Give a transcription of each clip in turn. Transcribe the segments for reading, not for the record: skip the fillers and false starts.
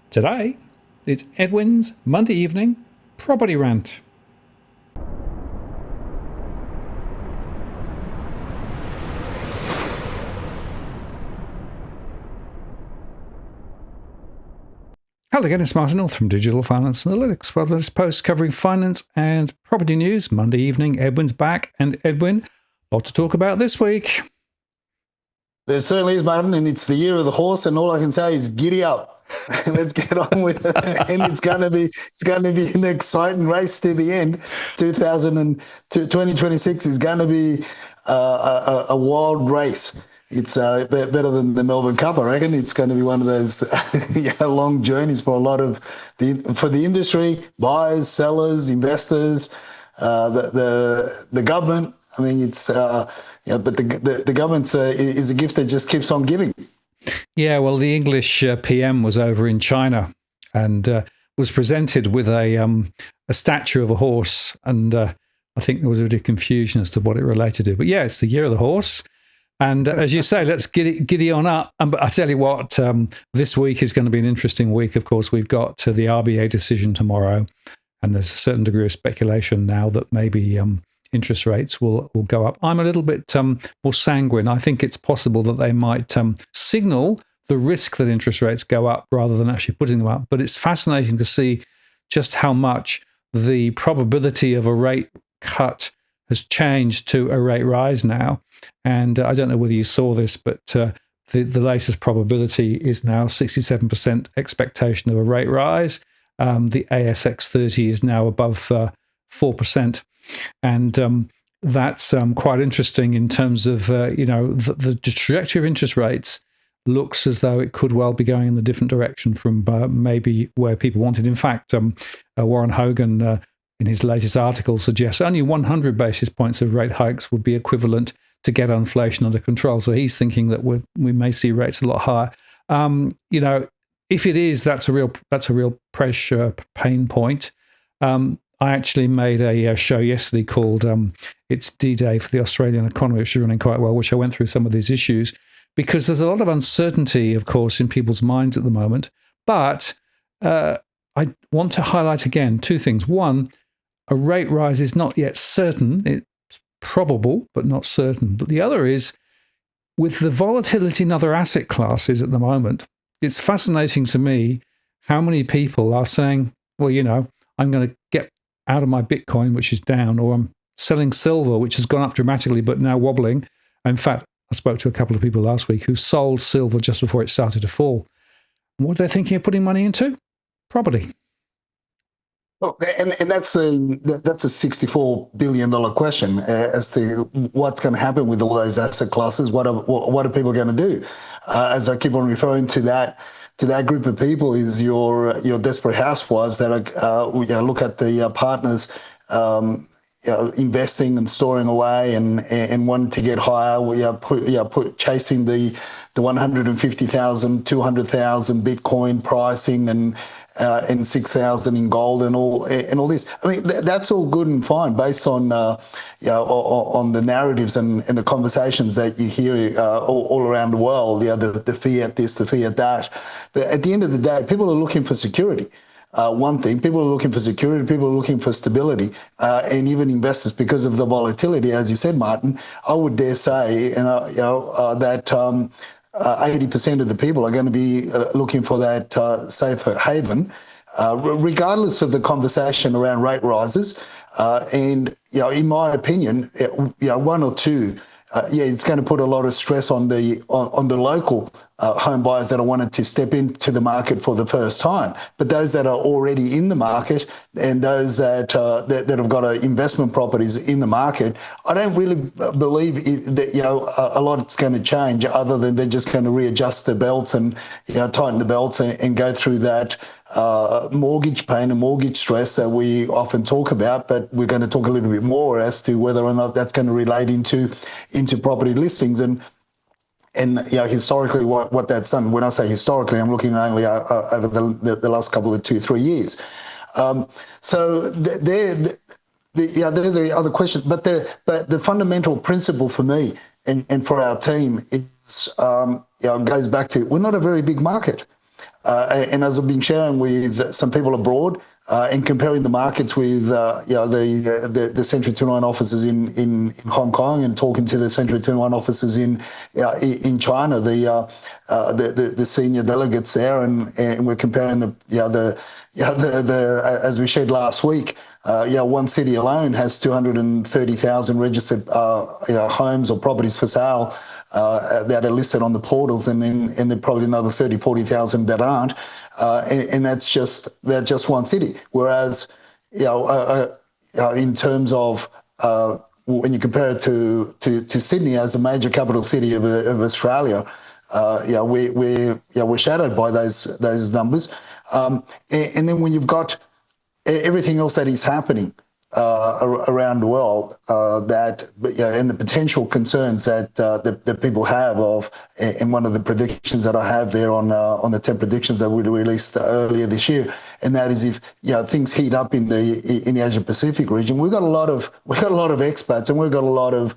Today, it's Edwin's Monday evening property rant. Hello again, it's Martin North from Digital Finance Analytics. Well, this post covering finance and property news. Monday evening, Edwin's back. And Edwin, a lot to talk about this week. There certainly is, Martin, and it's the year of the horse, and all I can say is giddy up. Let's get on with it. And it's going to be an exciting race to the end. 2026 is going to be a wild race. It's better than the Melbourne Cup, I reckon. It's going to be one of those long journeys for a lot of the industry, buyers, sellers, investors, the government. I mean, it's but the government is a gift that just keeps on giving. Yeah, well, the English PM was over in China and was presented with a statue of a horse, and I think there was a bit of confusion as to what it related to. But yeah, it's the year of the horse. And as you say, let's giddy on up. But I tell you what, this week is going to be an interesting week. Of course, we've got the RBA decision tomorrow, and there's a certain degree of speculation now that maybe interest rates will go up. I'm a little bit more sanguine. I think it's possible that they might signal the risk that interest rates go up rather than actually putting them up. But it's fascinating to see just how much the probability of a rate cut has changed to a rate rise now. And I don't know whether you saw this, but the latest probability is now 67% expectation of a rate rise. The ASX 30 is now above 4%. And that's quite interesting in terms of, the trajectory of interest rates looks as though it could well be going in the different direction from maybe where people wanted. In fact, Warren Hogan, in his latest article, suggests only 100 basis points of rate hikes would be equivalent to get inflation under control. So he's thinking that we may see rates a lot higher. If it is, that's a real pressure pain point. I actually made a show yesterday called It's D-Day for the Australian Economy, which is running quite well, which I went through some of these issues, because there's a lot of uncertainty, of course, in people's minds at the moment. But I want to highlight again two things. One, a rate rise is not yet certain. It's probable, but not certain. But the other is, with the volatility in other asset classes at the moment, it's fascinating to me how many people are saying, well, I'm going to get out of my Bitcoin, which is down, or I'm selling silver, which has gone up dramatically, but now wobbling. In fact, I spoke to a couple of people last week who sold silver just before it started to fall. And what they're thinking of putting money into? Property. Well, and that's a $64 billion question as to what's going to happen with all those asset classes. What are people going to do? As I keep on referring to that group of people is your desperate housewives that look at the partners investing and storing away and wanting to get higher. Chasing the 150,000, 200,000 Bitcoin pricing and 6,000 in gold and all this. I mean, that's all good and fine based on on the narratives and the conversations that you hear all around the world. The fiat this, the fiat that. But at the end of the day, people are looking for security. One thing, people are looking for security, people are looking for stability, and even investors, because of the volatility, as you said, Martin, I would dare say, that 80% of the people are going to be looking for that safer haven, regardless of the conversation around rate rises. And in my opinion, one or two. It's going to put a lot of stress on the local home buyers that are wanting to step into the market for the first time. But those that are already in the market and those that have got investment properties in the market, I don't really believe that a lot is going to change, other than they're just going to readjust their belts and tighten the belts and go through that mortgage pain and mortgage stress that we often talk about. But we're going to talk a little bit more as to whether or not that's going to relate into property listings and historically what that's done. When I say historically, I'm looking only over the last couple of 2-3 years. So they're the other questions. But the fundamental principle for me and for our team is goes back to, we're not a very big market. And as I've been sharing with some people abroad, and comparing the markets with the Century 21 offices in Hong Kong, and talking to the Century 21 offices in China, the senior delegates there, and we're comparing as we shared last week, one city alone has 230,000 registered homes or properties for sale that are listed on the portals, and then probably another 30, 40,000 that aren't, and that's just one city. Whereas, in terms of when you compare it to Sydney as a major capital city of Australia, we're shadowed by those numbers, and then when you've got everything else that is happening around the world, and the potential concerns that people have of, and one of the predictions that I have there on the 10 predictions that we released earlier this year, and that is if things heat up in the Asia Pacific region, we've got a lot of expats, and we've got a lot of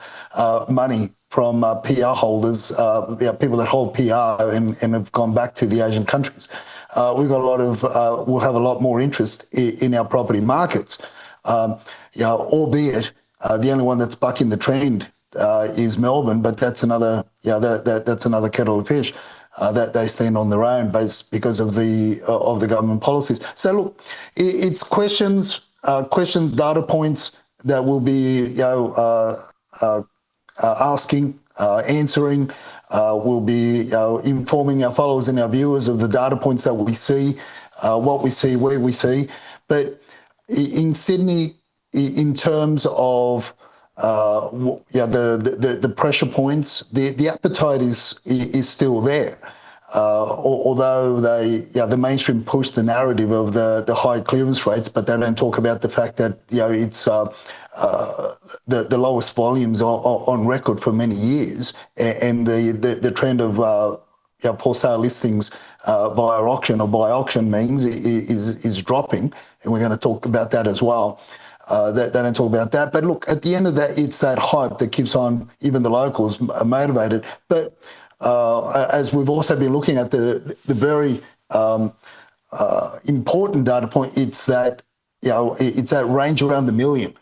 money from PR holders, people that hold PR and have gone back to the Asian countries. We've got we'll have a lot more interest in our property markets. Albeit the only one that's bucking the trend is Melbourne, but that's another that's another kettle of fish. That they stand on their own because of the government policies. So look, it's questions, data points that we'll be asking, answering. We'll be informing our followers and our viewers of the data points that we see, what we see, where we see. But in Sydney, in terms of the pressure points, the appetite is still there. Although the mainstream push the narrative of the high clearance rates, but they don't talk about the fact that it's the lowest volumes on record for many years, and the trend of for sale listings via auction or by auction means is dropping, and we're going to talk about that as well. They don't talk about that, but look, at the end of that, it's that hype that keeps on even the locals motivated. But as we've also been looking at the very important data point, it's that it's that range around the million.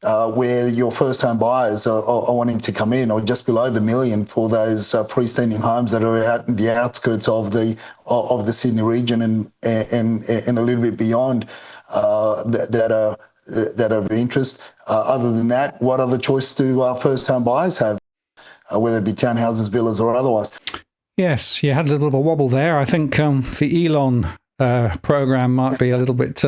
Where your first-home buyers are wanting to come in, or just below the million for those freestanding homes that are out in the outskirts of the Sydney region and a little bit beyond that are of interest. Other than that, what other choice do first-home buyers have, whether it be townhouses, villas, or otherwise? Yes, you had a little bit of a wobble there. I think the Elon program might be a little bit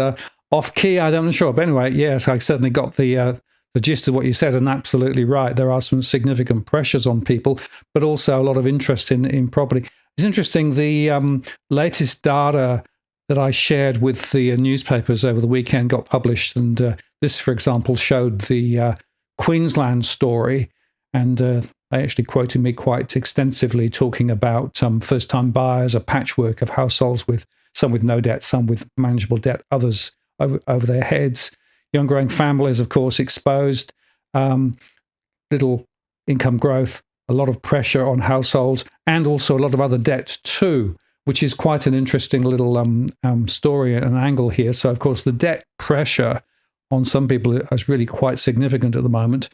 off key. I'm not sure, but anyway, yes, I certainly got the gist of what you said, and absolutely right. There are some significant pressures on people, but also a lot of interest in property. It's interesting, the latest data that I shared with the newspapers over the weekend got published, and this, for example, showed the Queensland story, and they actually quoted me quite extensively talking about first-time buyers, a patchwork of households, with some with no debt, some with manageable debt, others over their heads. Young growing families, of course, exposed, little income growth, a lot of pressure on households, and also a lot of other debt too, which is quite an interesting little story and angle here. So, of course, the debt pressure on some people is really quite significant at the moment.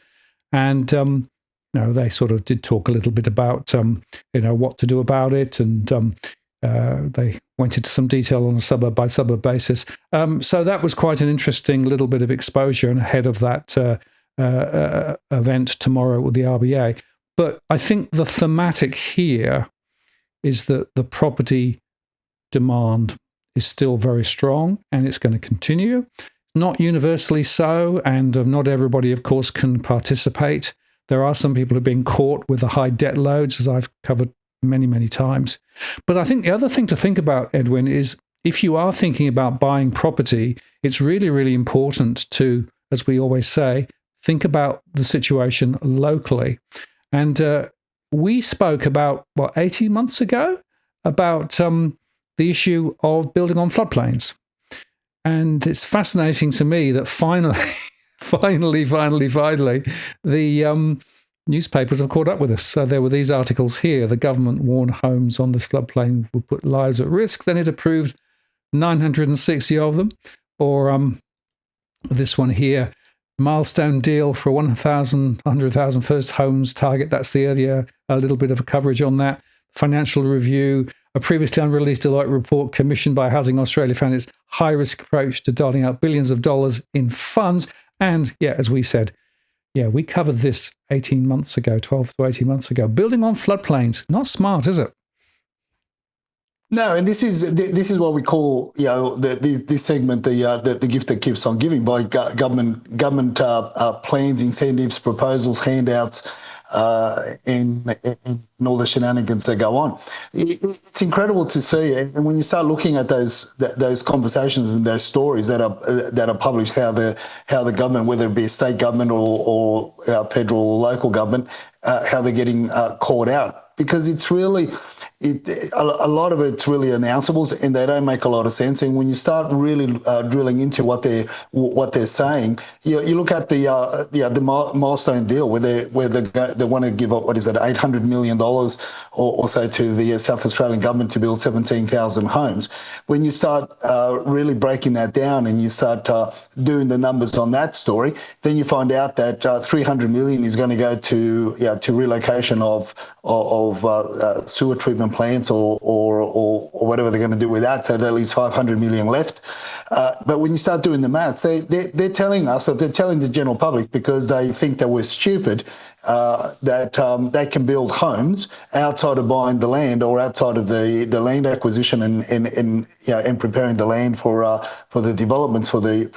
And, they sort of did talk a little bit about, what to do about it, and they went into some detail on a suburb-by-suburb basis. So that was quite an interesting little bit of exposure, and ahead of that event tomorrow with the RBA. But I think the thematic here is that the property demand is still very strong, and it's going to continue. Not universally so, and not everybody, of course, can participate. There are some people who are being caught with the high debt loads, as I've covered many, many times. But I think the other thing to think about, Edwin, is if you are thinking about buying property, it's really, really important to, as we always say, think about the situation locally. And we spoke about, 18 months ago, about the issue of building on floodplains. And it's fascinating to me that finally, the newspapers have caught up with us. So there were these articles here. The government warned homes on the floodplain would put lives at risk. Then it approved 960 of them. Or this one here, milestone deal for 100,000 first homes target. That's the earlier, a little bit of a coverage on that. Financial Review, a previously unreleased Deloitte report commissioned by Housing Australia found its high-risk approach to doling out billions of dollars in funds. And yeah, as we said, yeah, we covered this 18 months ago, 12 to 18 months ago. Building on floodplains, not smart, is it? No, and this is what we call, this segment the gift that keeps on giving, by government plans, incentives, proposals, handouts, and all the shenanigans that go on. It's incredible to see, and when you start looking at those conversations and those stories that are published, how the government, whether it be a state government or federal or local government, how they're getting caught out, because it's really. A lot of it's really announceables, and they don't make a lot of sense. And when you start really drilling into what they're saying, you look at the milestone deal where they want to give up, what is it, $800 million or so to the South Australian government to build 17,000 homes. When you start really breaking that down and you start doing the numbers on that story, then you find out that $300 million is going to go to relocation of sewer treatment plants or whatever they're going to do with that, so that leaves $500 million left. But when you start doing the maths, they're telling us, or they're telling the general public, because they think that we're stupid, that they can build homes outside of buying the land or outside of the land acquisition and preparing the land for the developments for the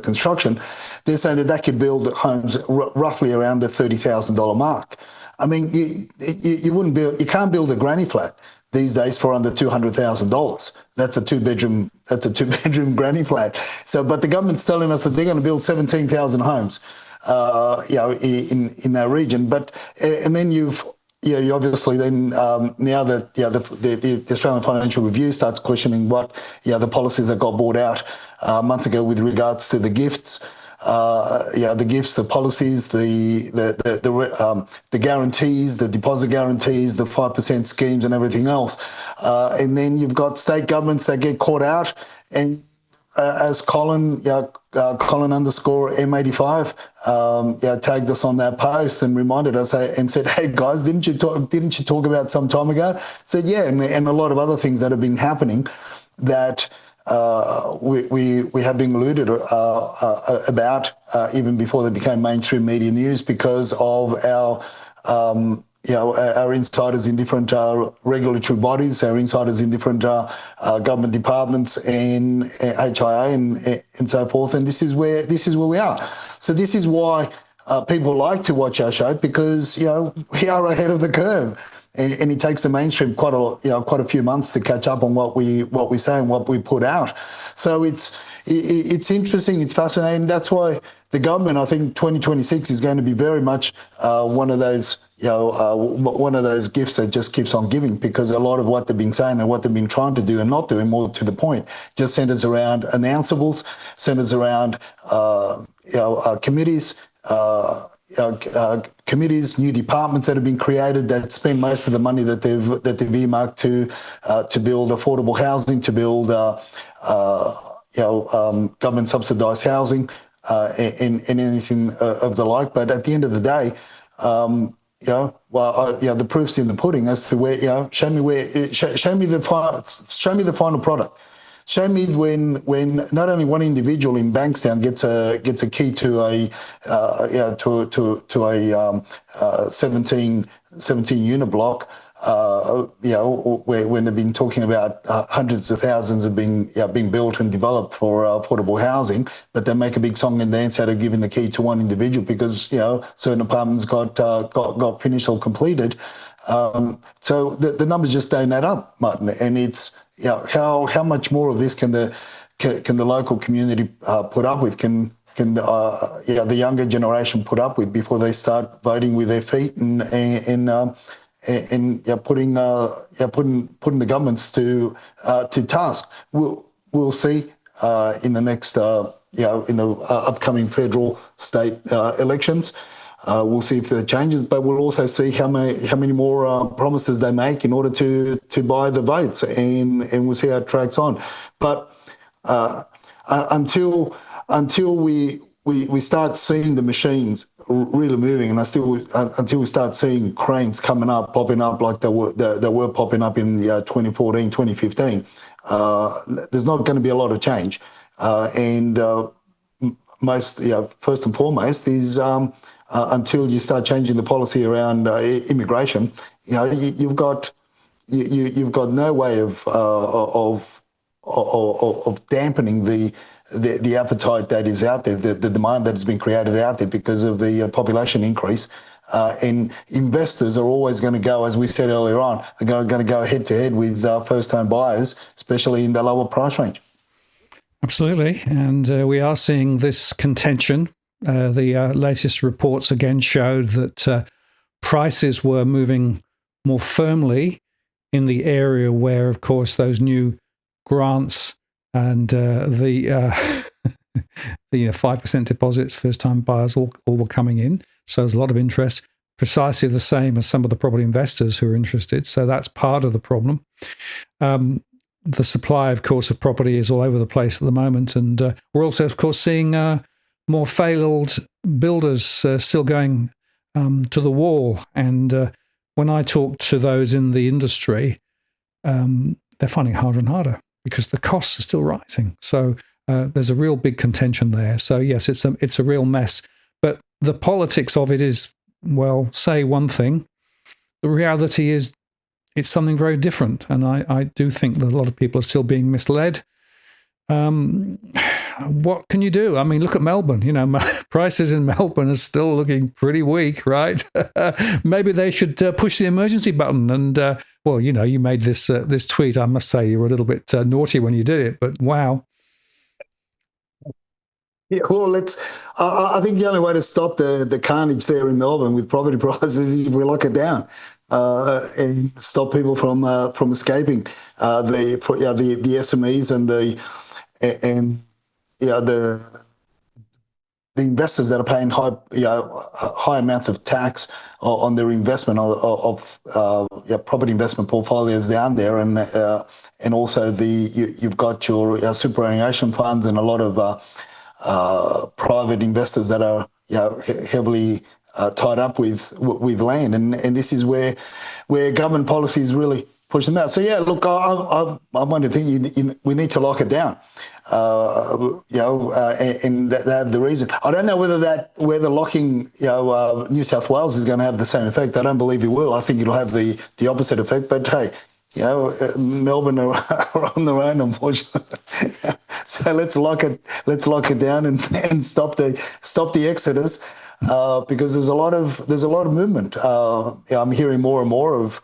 construction. They're saying that could build homes roughly around the $30,000 mark. I mean, you can't build a granny flat these days for under $200,000. That's a two-bedroom granny flat. So, but the government's telling us that they're going to build 17,000 homes, in that region. But and then you obviously then now that the Australian Financial Review starts questioning what the policies that got brought out months ago with regards to the gifts. The gifts, the policies, the guarantees, the deposit guarantees, the 5% schemes, and everything else, and then you've got state governments that get caught out, and as Colin _M85 tagged us on that post and reminded us and said, "Hey guys, didn't you talk about some time ago?" Said yeah, and a lot of other things that have been happening that. We have been alluded about even before they became mainstream media news, because of our insiders in different regulatory bodies, our insiders in different government departments and HIA and so forth. And this is where we are. So this is why people like to watch our show, because we are ahead of the curve. And it takes the mainstream quite a few months to catch up on what we say and what we put out. So it's interesting, it's fascinating. That's why the government, I think 2026 is going to be very much one of those gifts that just keeps on giving, because a lot of what they've been saying and what they've been trying to do and not doing, more to the point, just centres around announceables, centres around committees. Committees, new departments that have been created that spend most of the money that they've earmarked to build affordable housing, to build government subsidised housing, and anything of the like. But at the end of the day, the proof's in the pudding as to where. Show me the final product. Show me when not only one individual in Bankstown gets a key to a 17 unit block, when they've been talking about hundreds of thousands of being built and developed for affordable housing, but they make a big song and dance out of giving the key to one individual because certain apartments got finished or completed. So the numbers just don't add up, Martin, and it's how much more of this can the local community put up with? Can the younger generation put up with before they start voting with their feet and putting the governments to task? We'll see in the next in the upcoming federal state elections. We'll see if there changes, but we'll also see how many more promises they make in order to buy the votes, and we'll see how it tracks on. But until we start seeing the machines really moving, and until we start seeing cranes popping up like they were popping up in 2014, 2015, there's not going to be a lot of change. And first and foremost is until you start changing the policy around immigration, you've got no way of dampening the appetite that is out there, the demand that has been created out there because of the population increase. And investors are always going to go, as we said earlier on, they're going to go head to head with first-home buyers, especially in the lower price range. Absolutely. And we are seeing this contention. The latest reports again showed that prices were moving more firmly in the area where, of course, those new grants and the 5% deposits, first-time buyers, all were coming in. So there's a lot of interest, precisely the same as some of the property investors who are interested. So that's part of the problem. The supply, of course, of property is all over the place at the moment. And we're also, of course, seeing more failed builders still going to the wall. And when I talk to those in the industry, they're finding it harder and harder because the costs are still rising. So there's a real big contention there. So yes, it's a real mess. But the politics of it is, well, say one thing. The reality is it's something very different. And I do think that a lot of people are still being misled. What can you do? I mean, look at Melbourne. Prices in Melbourne are still looking pretty weak, right? Maybe they should push the emergency button. And well, you made this tweet. I must say you were a little bit naughty when you did it, but wow. Yeah, well, I think the only way to stop the carnage there in Melbourne with property prices is if we lock it down and stop people from escaping the SMEs and the investors that are paying high amounts of tax on their investment of property investment portfolios down there, and also you've got your superannuation funds and a lot of private investors that are heavily tied up with land, and this is where government policy is really pushing them out. So yeah, look, I want to think we need to lock it down. And they have the reason. I don't know whether locking New South Wales is going to have the same effect. I don't believe it will. I think it'll have the opposite effect. But hey, Melbourne are on their own, unfortunately. So let's lock it down and stop the exodus because there's a lot of movement. I'm hearing more and more of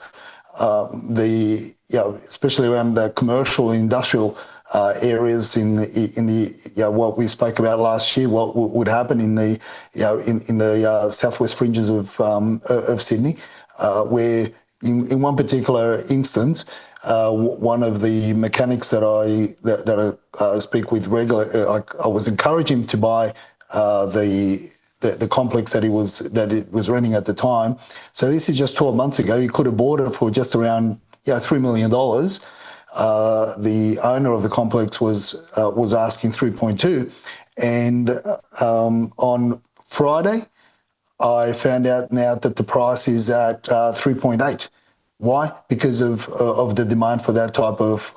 especially around the commercial and industrial areas in the what we spoke about last year, what would happen in the southwest fringes of Sydney, where in one particular instance, one of the mechanics that I speak with regularly, I was encouraging him to buy the complex that it was renting at the time. So this is just 12 months ago. He could have bought it for just around $3 million. The owner of the complex was asking 3.2, and on Friday, I found out now that the price is at 3.8. Why? Because of the demand for that type of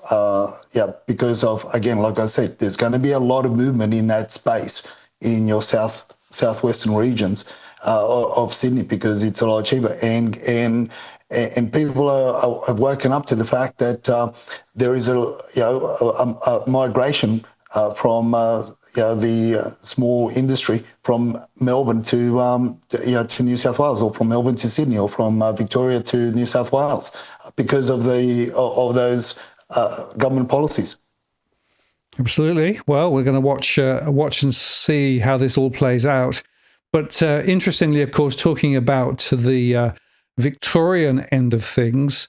because of, again, like I said, there's going to be a lot of movement in that space in your southwestern regions of Sydney because it's a lot cheaper, and people have woken up to the fact that there is a migration from the small industry from Melbourne to New South Wales, or from Melbourne to Sydney, or from Victoria to New South Wales because of those government policies. Absolutely. Well, we're going to watch and see how this all plays out. But interestingly, of course, talking about the Victorian end of things,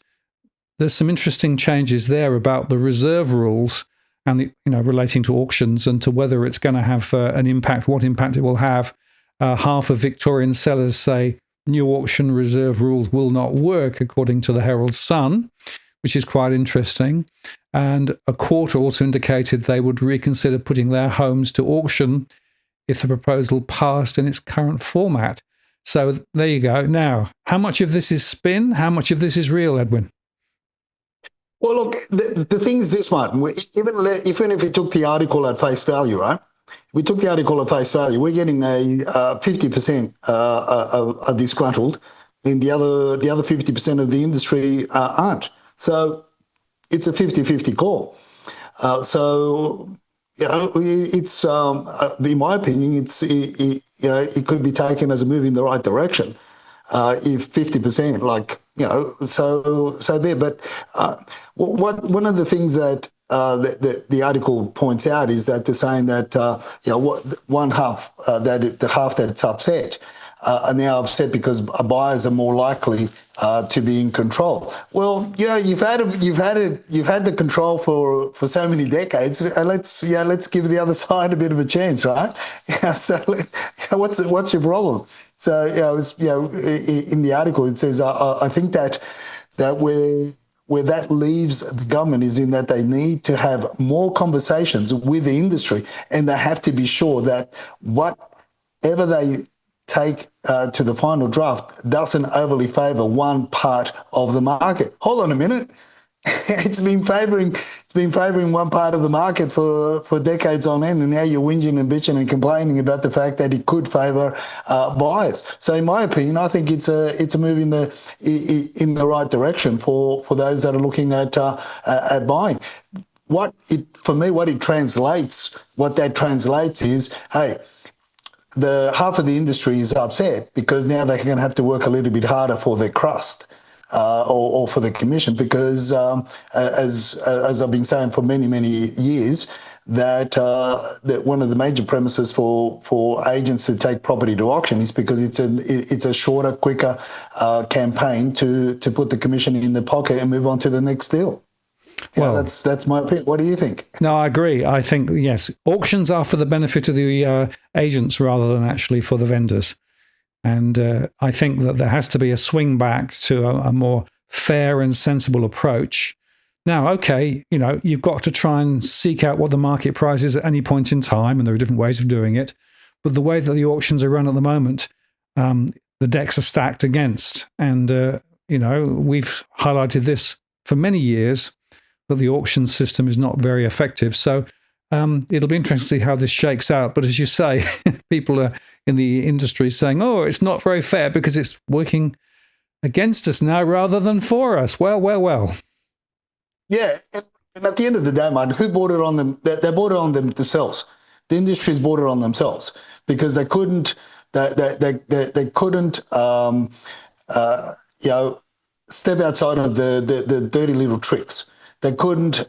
there's some interesting changes there about the reserve rules and relating to auctions and to whether it's going to have an impact, what impact it will have. half of Victorian sellers say new auction reserve rules will not work, according to the Herald Sun, which is quite interesting. And a quarter also indicated they would reconsider putting their homes to auction if the proposal passed in its current format. So there you go. Now, how much of this is spin? How much of this is real, Edwin? Well, look, the thing is this, Martin. Even if we took the article at face value, right? We took the article at face value. We're getting a 50% are disgruntled, and the other 50% of the industry aren't. So it's a 50-50 call. It's in my opinion, it could be taken as a move in the right direction. If 50%, so there. But one of the things that the article points out is that they're saying that one half the half that it's upset are now upset because buyers are more likely to be in control. Well, you've had the control for so many decades. Let's give the other side a bit of a chance, right? So what's your problem? So in the article it says I think that where that leaves the government is in that they need to have more conversations with the industry, and they have to be sure that whatever they take to the final draft doesn't overly favour one part of the market. Hold on a minute. It's been favouring one part of the market for decades on end, and now you're whinging and bitching and complaining about the fact that it could favour buyers. So, in my opinion, I think it's a move in the right direction for those that are looking at buying. What that translates is, hey, the half of the industry is upset because now they're going to have to work a little bit harder for their crust. Or for the commission, because as I've been saying for many years, that one of the major premises for agents to take property to auction is because it's a shorter, quicker campaign to put the commission in the pocket and move on to the next deal. Well, that's my opinion. What do you think? No, I agree. I think yes, auctions are for the benefit of the agents rather than actually for the vendors. And I think that there has to be a swing back to a more fair and sensible approach. Now, okay, you've got to try and seek out what the market price is at any point in time, and there are different ways of doing it. But the way that the auctions are run at the moment, the decks are stacked against. And, we've highlighted this for many years, that the auction system is not very effective. So it'll be interesting to see how this shakes out. But as you say, people are in the industry saying, oh, it's not very fair because it's working against us now rather than for us. Well. Yeah, and at the end of the day, man, who bought it on them? They bought it on themselves. The industry's bought it on themselves because they couldn't. They couldn't. Step outside of the dirty little tricks. They couldn't.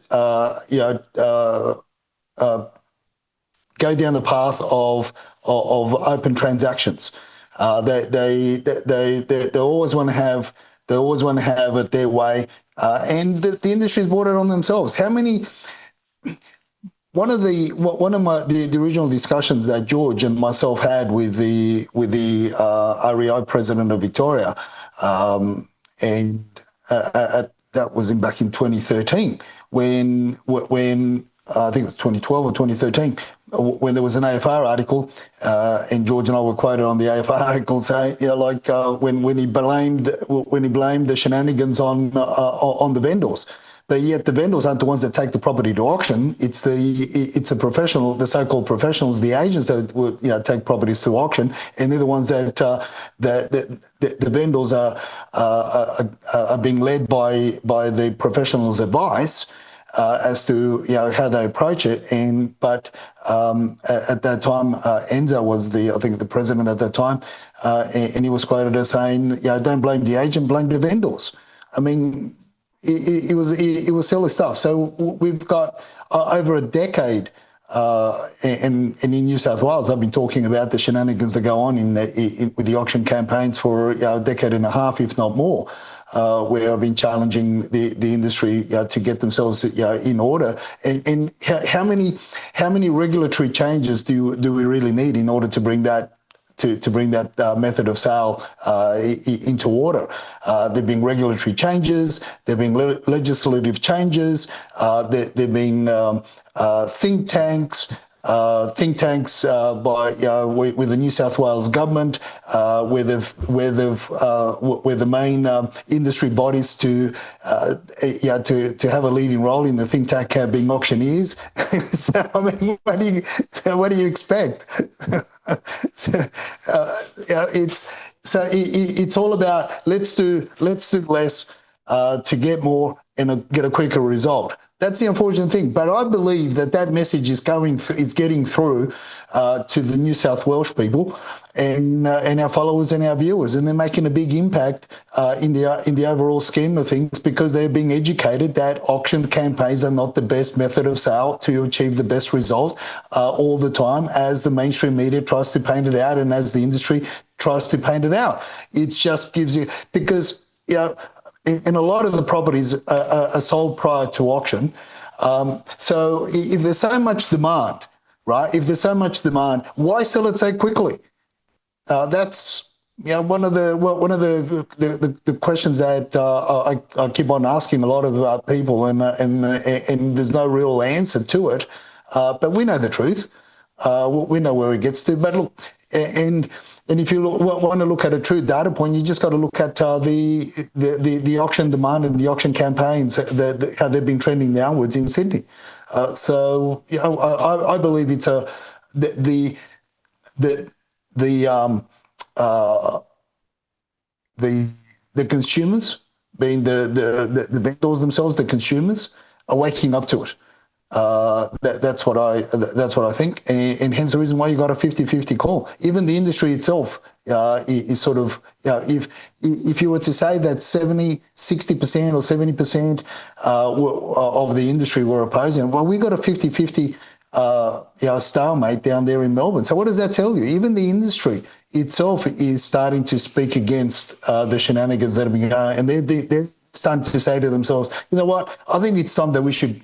Go down the path of open transactions. They always want to have it their way, and the industry's brought it on themselves. How many? One of the original discussions that George and myself had with the REI president of Victoria, and that was back in 2013 when I think it was 2012 or 2013, when there was an AFR article, and George and I were quoted on the AFR article saying, when he blamed the shenanigans on the vendors, but yet the vendors aren't the ones that take the property to auction. It's the professional, the so-called professionals, the agents that would take properties to auction, and they're the ones that the vendors are being led by the professionals' advice. As to how they approach it, but at that time, Enzo was the president at that time, and he was quoted as saying, "Don't blame the agent, blame the vendors." I mean, it was silly stuff. So we've got over a decade, and in New South Wales, I've been talking about the shenanigans that go on with the auction campaigns for a decade and a half, if not more. Where I've been challenging the industry to get themselves in order, and how many regulatory changes do we really need in order to bring that to bring that method of sale into order. There've been regulatory changes, there've been legislative changes, there've been think tanks. With the New South Wales government, where the main industry bodies to have a leading role in the think tank being auctioneers. So I mean, what do you expect? It's all about let's do less to get more and get a quicker result. That's the unfortunate thing. But I believe that message is getting through to the New South Welsh people and our followers and our viewers, and they're making a big impact in the overall scheme of things, because they're being educated that auction campaigns are not the best method of sale to achieve the best result all the time, as the mainstream media tries to paint it out and as the industry tries to paint it out. It just gives you, because in a lot of the properties are sold prior to auction. So if there's so much demand, right? If there's so much demand, why sell it so quickly? That's one of the questions that I keep on asking a lot of people, and there's no real answer to it. But we know the truth. We know where it gets to. But look, and if you want to look at a true data point, you just got to look at the auction demand and the auction campaigns, how they've been trending downwards in Sydney. So I believe it's the consumers, being the vendors themselves, the consumers, are waking up to it. That's what I think, and hence the reason why you got a 50-50 call. Even the industry itself is sort of, if you were to say that 60% or 70% of the industry were opposing, well, we got a 50-50 stalemate down there in Melbourne. So what does that tell you? Even the industry itself is starting to speak against the shenanigans that have been going, and they're starting to say to themselves, you know what? I think it's time that we should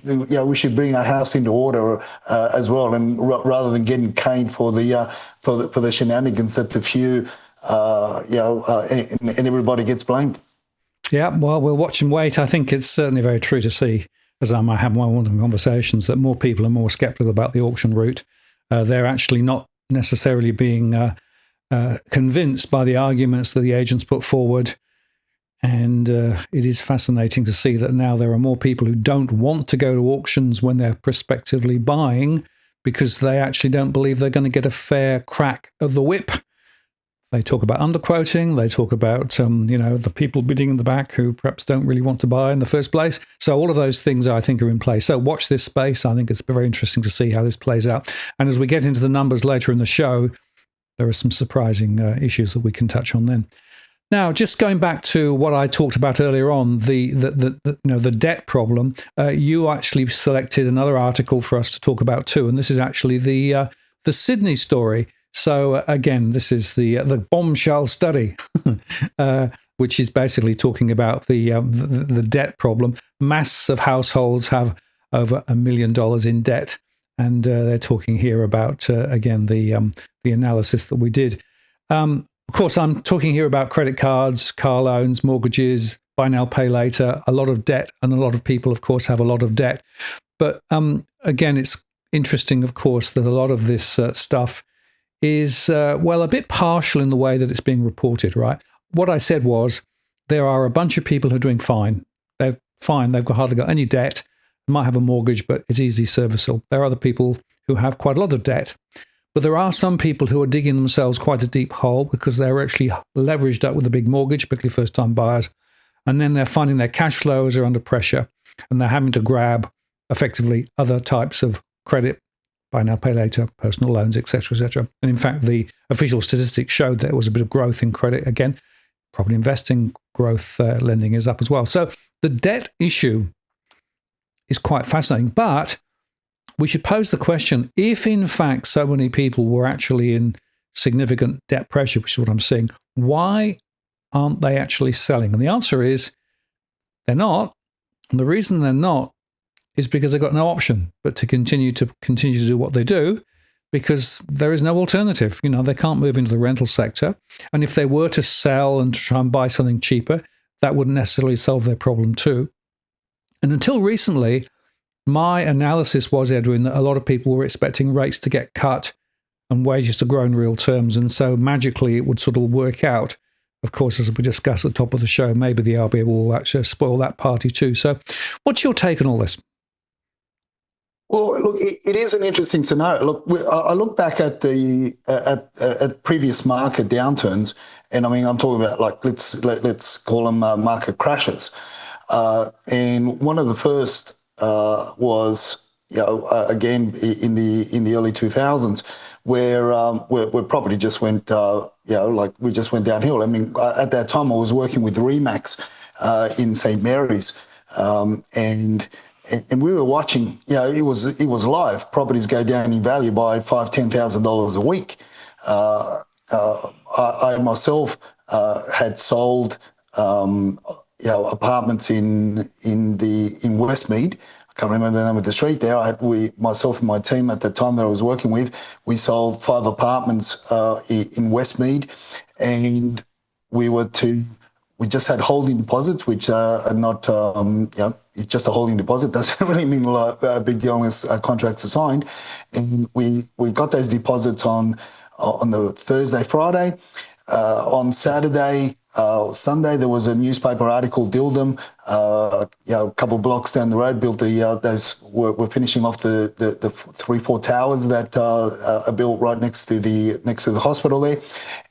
bring our house into order as well, and rather than getting caned for the shenanigans that the few, and everybody gets blamed. Yeah, well, we'll watch and wait. I think it's certainly very true to see, as I might have one of the conversations, that more people are more sceptical about the auction route. They're actually not necessarily being convinced by the arguments that the agents put forward. And it is fascinating to see that now there are more people who don't want to go to auctions when they're prospectively buying, because they actually don't believe they're going to get a fair crack of the whip. They talk about underquoting. They talk about, the people bidding in the back who perhaps don't really want to buy in the first place. So all of those things, I think, are in place. So watch this space. I think it's very interesting to see how this plays out. And as we get into the numbers later in the show, there are some surprising issues that we can touch on then. Now, just going back to what I talked about earlier on, the debt problem, you actually selected another article for us to talk about too, and this is actually the Sydney story. So again, this is the bombshell study, which is basically talking about the debt problem. Mass of households have over $1 million in debt, and they're talking here about again the analysis that we did. Of course, I'm talking here about credit cards, car loans, mortgages, buy now, pay later, a lot of debt, and a lot of people, of course, have a lot of debt. But again, it's interesting, of course, that a lot of this stuff is, a bit partial in the way that it's being reported, right? What I said was there are a bunch of people who are doing fine. They're fine. They've hardly got any debt. They might have a mortgage, but it's easily serviceable. There are other people who have quite a lot of debt. But there are some people who are digging themselves quite a deep hole because they're actually leveraged up with a big mortgage, particularly first-time buyers. And then they're finding their cash flows are under pressure, and they're having to grab, effectively, other types of credit, buy now, pay later, personal loans, etc., etc. And in fact, the official statistics showed there was a bit of growth in credit. Again, property investing growth lending is up as well. So the debt issue is quite fascinating. But we should pose the question, if in fact so many people were actually in significant debt pressure, which is what I'm seeing, why aren't they actually selling? And the answer is they're not. And the reason they're not is because they've got no option but to continue to do what they do. because there is no alternative. They can't move into the rental sector. And if they were to sell and to try and buy something cheaper, that wouldn't necessarily solve their problem too. And until recently, my analysis was, Edwin, that a lot of people were expecting rates to get cut and wages to grow in real terms. And so magically it would sort of work out. Of course, as we discussed at the top of the show, maybe the RBA will actually spoil that party too. So what's your take on all this? Well, look, it is an interesting scenario. Look, I look back at the at previous market downturns, and I mean, I'm talking about like let's call them market crashes. And one of the first was again in the early 2000s, where property just went like we just went downhill. I mean, at that time I was working with Remax in St Mary's, and we were watching, it was live. Properties go down in value by $5,000-$10,000 a week. I myself had sold, apartments in Westmead. I can't remember the name of the street there. Myself and my team at the time that I was working with, we sold 5 apartments in Westmead, and we just had holding deposits, which are not, it's just a holding deposit. Doesn't really mean a big deal unless contracts are signed. And we got those deposits on the Thursday, Friday. On Saturday, Sunday, there was a newspaper article, Dildum, a couple of blocks down the road, built we're finishing off the 3-4 towers that are built right next to the hospital there,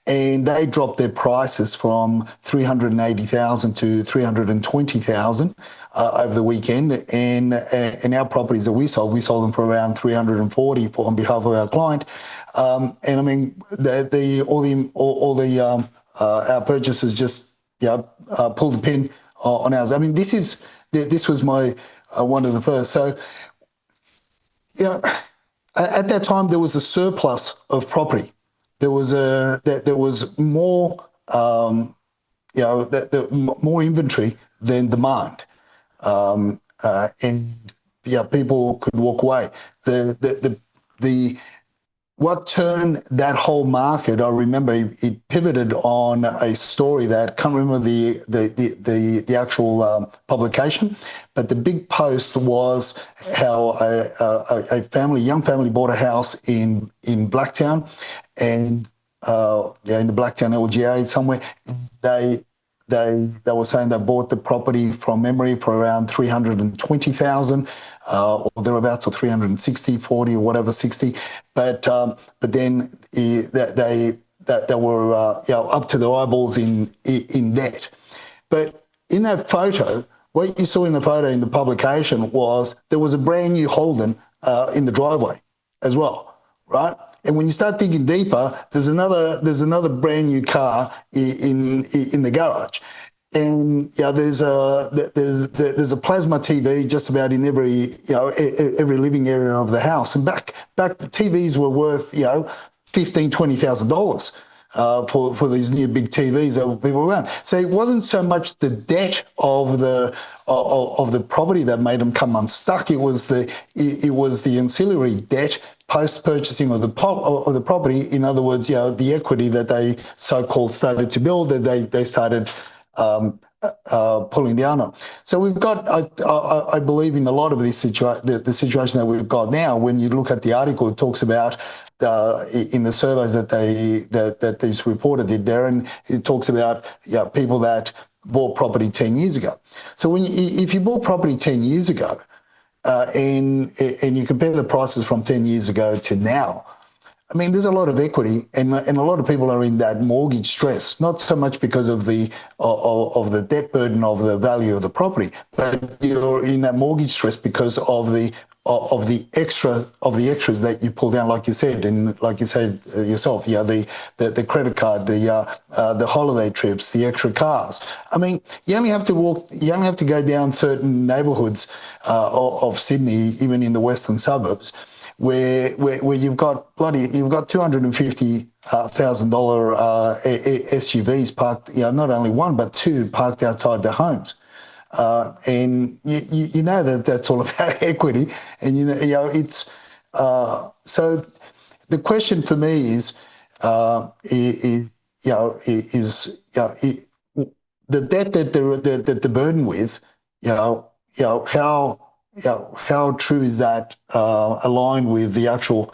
and they dropped their prices from 380,000 to 320,000 over the weekend, and our properties that we sold them for around 340 on behalf of our client, and I mean our purchasers just pulled the pin on ours. I mean, this was my one of the first. So at that time there was a surplus of property. There was more more inventory than demand, and people could walk away. What turned that whole market, I remember it pivoted on a story that I can't remember the actual publication, but the big post was how a young family bought a house in Blacktown, and in the Blacktown LGA somewhere. They were saying they bought the property from memory for around 320,000 or thereabouts, or 360, 40 or whatever, 60. But then they were up to their eyeballs in debt. But in that photo, what you saw in the photo in the publication was there was a brand new Holden in the driveway as well, right? And when you start digging deeper, there's another brand new car in the garage, and there's a plasma TV just about in every living area of the house. And back the TVs were worth $15,000-$20,000 for these new big TVs that people were around. So it wasn't so much the debt of the property that made them come unstuck. It was the ancillary debt post-purchasing of the property. In other words, the equity that they so-called started to build, that they started pulling down on. So we've got, I believe, in a lot of this the situation that we've got now. When you look at the article, it talks about in the surveys that this reporter did there, and it talks about people that bought property 10 years ago. So if you bought property 10 years ago, and you compare the prices from 10 years ago to now, I mean, there's a lot of equity, and a lot of people are in that mortgage stress, not so much because of the debt burden of the value of the property, but you're in that mortgage stress because of the extras that you pull down, like you said, and like you said yourself, the credit card, the holiday trips, the extra cars. I mean, you only have to go down certain neighbourhoods of Sydney, even in the western suburbs, where you've got $250,000 SUVs parked, not only one but two parked outside their homes, and you know that's all about equity, and it's so the question for me is, the debt that they're burdened with, how true is that aligned with the actual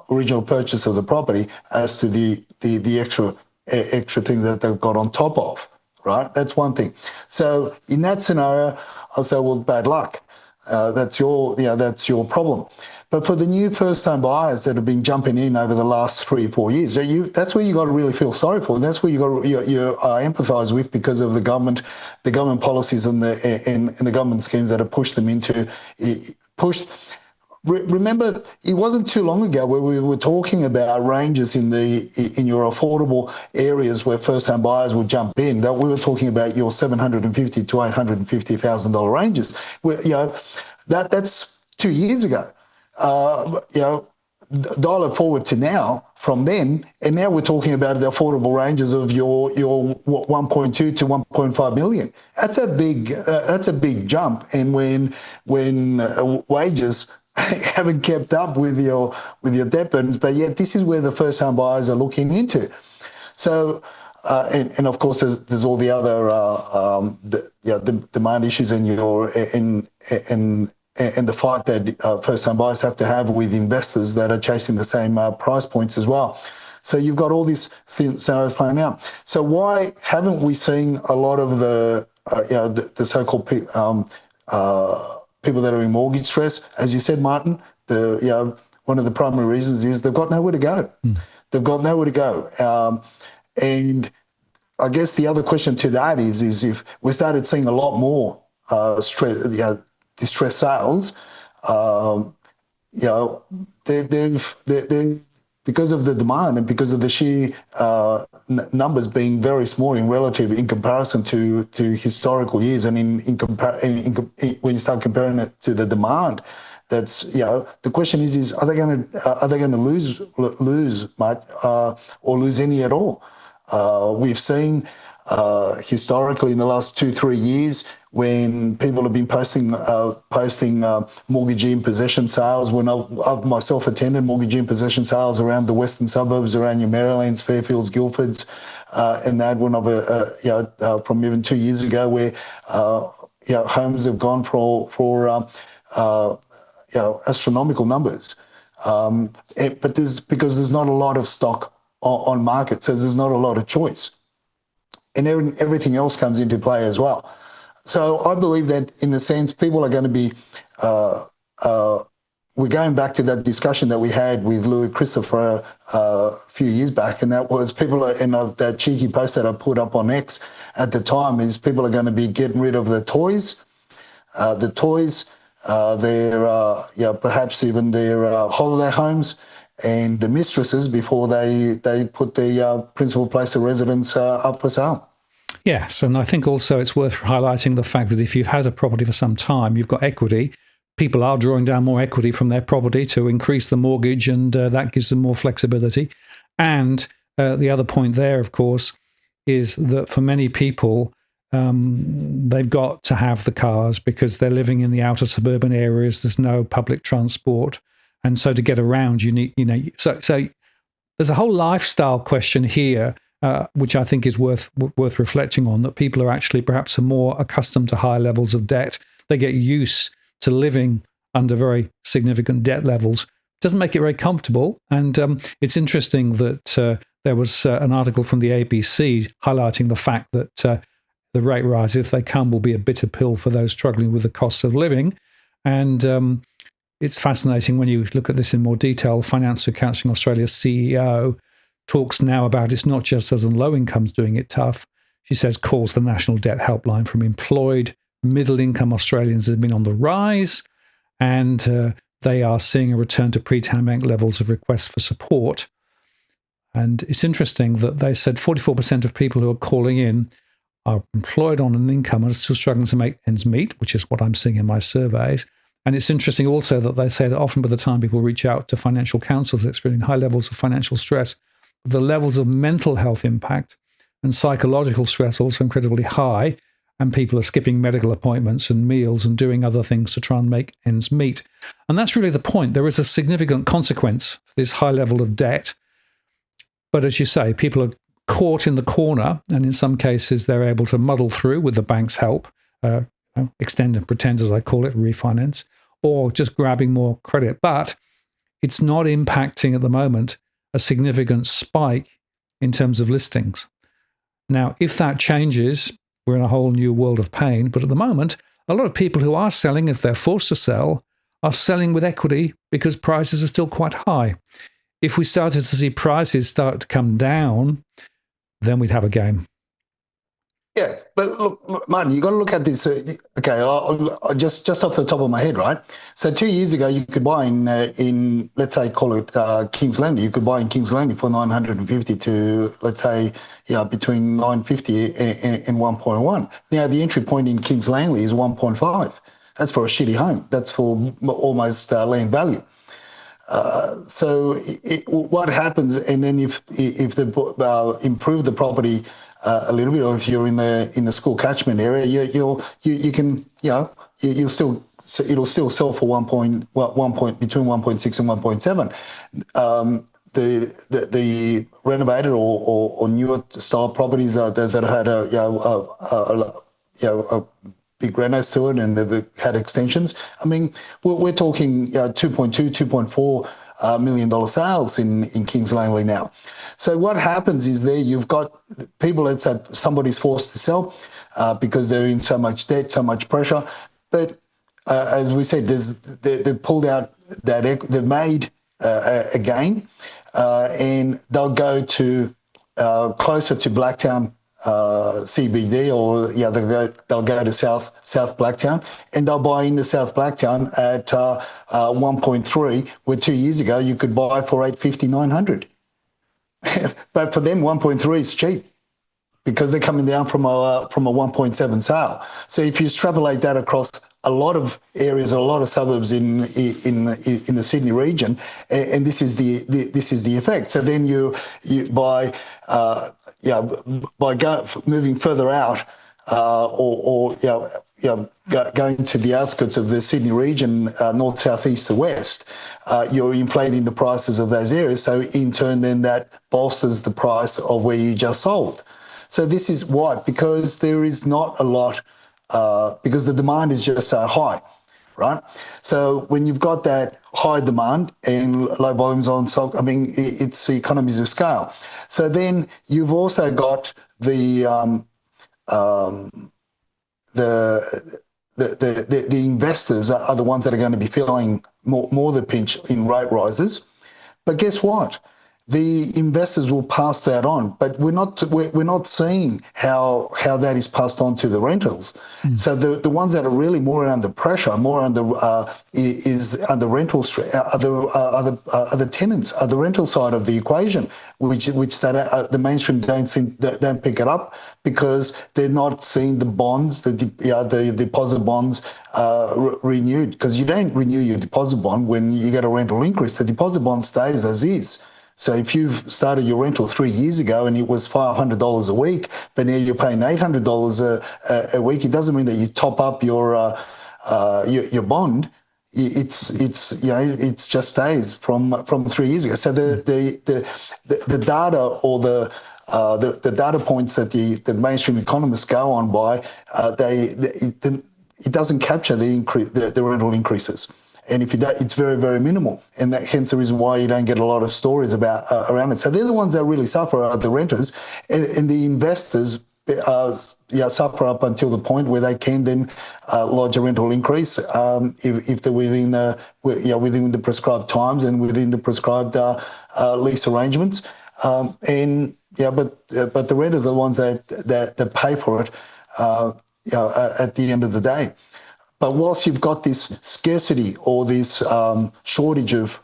original purchase of the property as to the extra thing that they've got on top of, right? That's one thing. So in that scenario, I'll say, well, bad luck. That's your problem. But for the new first-time buyers that have been jumping in over the last 3 or 4 years, that's where you got to really feel sorry for. That's where you empathise with, because of the government policies and the government schemes that have pushed them into Remember, it wasn't too long ago where we were talking about ranges in your affordable areas where first-time buyers would jump in. That we were talking about your $750,000 to $850,000 ranges. That's 2 years ago. Dial it forward to now, from then, and now we're talking about the affordable ranges of your 1.2 to 1.5 million. That's a big jump. And when wages haven't kept up with your debt burdens, but yet this is where the first-time buyers are looking into. So, and of course, there's all the other the demand issues and the fight that first-time buyers have to have with investors that are chasing the same price points as well. So you've got all these scenarios playing out. So why haven't we seen a lot of the so-called people that are in mortgage stress? As you said, Martin, one of the primary reasons is they've got nowhere to go. They've got nowhere to go. And I guess the other question to that is if we started seeing a lot more distressed sales, because of the demand and because of the sheer numbers being very small in comparison to historical years, and when you start comparing it to the demand, that's the question is are they going to lose much or lose any at all? We've seen historically in the last 2-3 years, when people have been posting mortgagee in possession sales, when I've myself attended mortgagee in possession sales around the western suburbs, around your Marylands, Fairfields, Guildfords, and that one of from even 2 years ago, where homes have gone for astronomical numbers, but because there's not a lot of stock on market, so there's not a lot of choice, and everything else comes into play as well. So I believe that, in the sense, people are going to be, we're going back to that discussion that we had with Louis Christopher a few years back, and that was that cheeky post that I put up on X at the time, is people are going to be getting rid of the toys, their perhaps even their holiday homes, and the mistresses before they put the principal place of residence up for sale. Yes, and I think also it's worth highlighting the fact that if you've had a property for some time, you've got equity. People are drawing down more equity from their property to increase the mortgage, and that gives them more flexibility. And the other point there, of course, is that for many people, they've got to have the cars because they're living in the outer suburban areas. There's no public transport, and so to get around, you need, so there's a whole lifestyle question here, which I think is worth reflecting on, that people are actually perhaps more accustomed to high levels of debt. They get used to living under very significant debt levels. Doesn't make it very comfortable. And it's interesting that there was an article from the ABC highlighting the fact that the rate rise, if they come, will be a bitter pill for those struggling with the costs of living. And it's fascinating when you look at this in more detail. Financial Counselling Australia's CEO talks now about it's not just those on low incomes doing it tough. She says calls the National Debt Helpline from employed middle-income Australians have been on the rise, and they are seeing a return to pre-pandemic levels of requests for support. And it's interesting that they said 44% of people who are calling in are employed on an income and are still struggling to make ends meet, which is what I'm seeing in my surveys. And it's interesting also that they say that often by the time people reach out to financial counsellors, they're experiencing high levels of financial stress. The levels of mental health impact and psychological stress also incredibly high. and people are skipping medical appointments and meals and doing other things to try and make ends meet. And that's really the point. There is a significant consequence for this high level of debt. But as you say, people are caught in the corner, and in some cases they're able to muddle through with the bank's help, extend and pretend, as I call it, refinance, or just grabbing more credit. But it's not impacting at the moment a significant spike in terms of listings. Now, if that changes, we're in a whole new world of pain. But at the moment, a lot of people who are selling, if they're forced to sell, are selling with equity because prices are still quite high. If we started to see prices start to come down, then we'd have a game. Yeah, but look, Martin, you got to look at this. Okay, I'll just off the top of my head, right? So 2 years ago, you could buy in let's say call it Kings Landing. You could buy in Kings Landing for 950 to let's say between 950 and 1.1. Now the entry point in Kings Langley is 1.5. That's for a shitty home. That's for almost land value. So what happens, and then if they improve the property a little bit, or if you're in the school catchment area, you can you'll still it'll still sell for between 1.6 and 1.7. The renovated or newer style properties, those that had a big renos to it and they've had extensions. I mean, we're talking $2.4 million sales in Kings Langley now. So what happens is there you've got people, let's say somebody's forced to sell because they're in so much debt, so much pressure. But as we said, they've pulled out that they've made a gain and they'll go to closer to Blacktown CBD, or they'll go to South Blacktown and they'll buy into South Blacktown at 1.3, where 2 years ago you could buy for 850, 900. But for them, 1.3 is cheap because they're coming down from a 1.7 sale. So if you extrapolate that across a lot of areas, a lot of suburbs in the Sydney region, and this is the effect. So then you by moving further out, going to the outskirts of the Sydney region, north, south, east, or west, you're inflating the prices of those areas. So in turn, then that bolsters the price of where you just sold. So this is why, because there is not a lot, because the demand is just so high, right? So when you've got that high demand and low volumes on stock, I mean, it's the economies of scale. So then you've also got the investors are the ones that are going to be feeling more the pinch in rate rises. But guess what? The investors will pass that on, but we're not seeing how that is passed on to the rentals. So the ones that are really more under pressure, more under is under rental are the tenants, are the rental side of the equation, which the mainstream don't pick it up because they're not seeing the bonds, the deposit bonds renewed, because you don't renew your deposit bond when you get a rental increase. The deposit bond stays as is. So if you've started your rental 3 years ago and it was $500 a week, but now you're paying $800 a week, it doesn't mean that you top up your bond. It's just stays from 3 years ago. So the data or the data points that the mainstream economists go on by, it doesn't capture the rental increases. And if it's very, very minimal. And that hence the reason why you don't get a lot of stories about around it. So they're the ones that really suffer, are the renters, and the investors suffer up until the point where they can then lodge a rental increase if they're within the prescribed times and within the prescribed lease arrangements. But the renters are the ones that pay for it at the end of the day. But whilst you've got this scarcity or this shortage of